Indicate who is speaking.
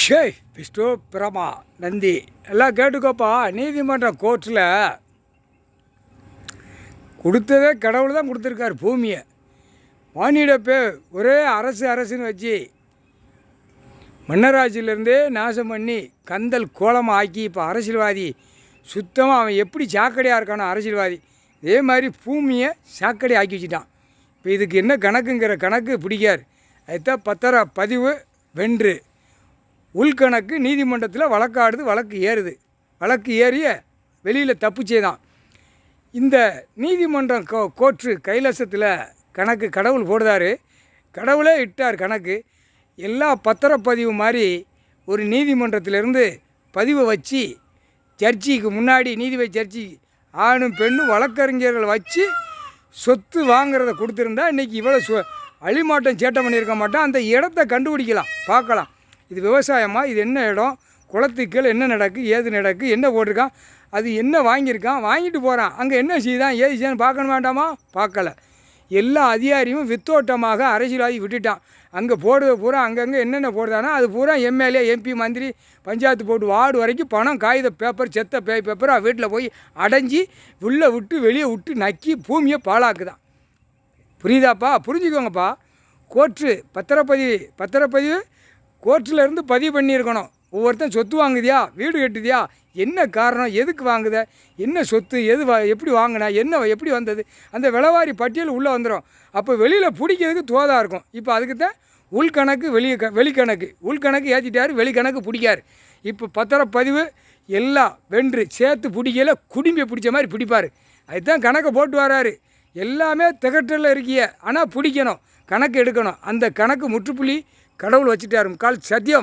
Speaker 1: ஷேய் விஷ்ணு பிரமா நந்தி எல்லாம் கேட்டுக்கோப்பா. நீதிமன்றம் கோர்ட்டில் கொடுத்ததே கடவுள் தான் கொடுத்துருக்கார் பூமியை. வாணிடப்பே ஒரே அரசுன்னு வச்சு மன்னராட்சியிலேருந்தே நாசம் பண்ணி கந்தல் கோலமாக ஆக்கி இப்போ அரசியல்வாதி சுத்தமாக அவன் எப்படி சாக்கடையாக இருக்கானோ அரசியல்வாதி இதே மாதிரி பூமியை சாக்கடை ஆக்கி வச்சுட்டான். இப்போ இதுக்கு என்ன கணக்குங்கிற கணக்கு பிடிக்கார். அதுதான் பத்திர பதிவு வென்று உள்கணக்கு நீதிமன்றத்தில் வழக்காடுது, வழக்கு ஏறிய வெளியில் தப்பிச்சே தான். இந்த நீதிமன்றம் கோர்ட்டு கைலாசத்தில் கணக்கு கடவுள் போடுதார், கடவுளே இட்டார் கணக்கு. எல்லா பத்திரப்பதிவு மாதிரி ஒரு நீதிமன்றத்திலேருந்து பதிவை வச்சு ஜட்ஜிக்கு முன்னாடி நீதிபதி ஜட்ஜி ஆணும் பெண்ணும் வழக்கறிஞர்கள் வச்சு சொத்து வாங்கிறத கொடுத்துருந்தா இன்றைக்கி இவ்வளோ அழிமாட்டம் சேட்டை பண்ணியிருக்க மாட்டோம். அந்த இடத்த கண்டுபிடிக்கலாம், பார்க்கலாம். இது விவசாயமா, இது என்ன இடம், குளத்துக்கள் என்ன நடக்கு, ஏது நடக்கு, என்ன போட்டிருக்கான், அது என்ன வாங்கியிருக்கான், வாங்கிட்டு போகிறான், அங்கே என்ன செய்தான், ஏது செய்யான்னு பார்க்கணும் வேண்டாமா? பார்க்கலை. எல்லா அதிகாரியும் வித்தோட்டமாக அரசியல்வாதி விட்டுட்டான். அங்கே போடுறது பூரா அங்கங்கே என்னென்ன போடுதானா அது பூரா எம்எல்ஏ எம்பி மந்திரி பஞ்சாயத்து போட்டு வார்டு வரைக்கும் பணம் காகித பேப்பர் செத்த பேப்பராக வீட்டில் போய் அடைஞ்சி உள்ளே விட்டு வெளியே விட்டு நக்கி பூமியை பாழாக்குதான். புரியுதாப்பா? புரிஞ்சுக்கோங்கப்பா. கோர்ட்டு பத்திரப்பதிவு கோர்ட்டில் இருந்து பதிவு பண்ணியிருக்கணும். ஒவ்வொருத்தன் சொத்து வாங்குதியா, வீடு கட்டுதியா, என்ன காரணம், எதுக்கு வாங்குத, என்ன சொத்து, எப்படி வாங்கினா, என்ன எப்படி வந்தது, அந்த விளவாரி பட்டியல் உள்ளே வந்துடும். அப்போ வெளியில் பிடிக்கிறதுக்கு தோதாக இருக்கும். இப்போ அதுக்கு தான் உள்கணக்கு வெளிக்கணக்கு. உள்கணக்கு ஏற்றிட்டார், வெளிக்கணக்கு பிடிக்கார். இப்போ பத்திரப்பதிவு எல்லாம் வென்று சேர்த்து பிடிக்கல, குடும்பியை பிடிச்ச மாதிரி பிடிப்பார். அதுதான் கணக்கை போட்டு வராரு. எல்லாமே திகட்டில் இருக்கிய, ஆனால் பிடிக்கணும், கணக்கு எடுக்கணும். அந்த கணக்கு முற்றுப்புள்ளி கடவுள் வச்சுட்டாரு. கால் சத்தியம்.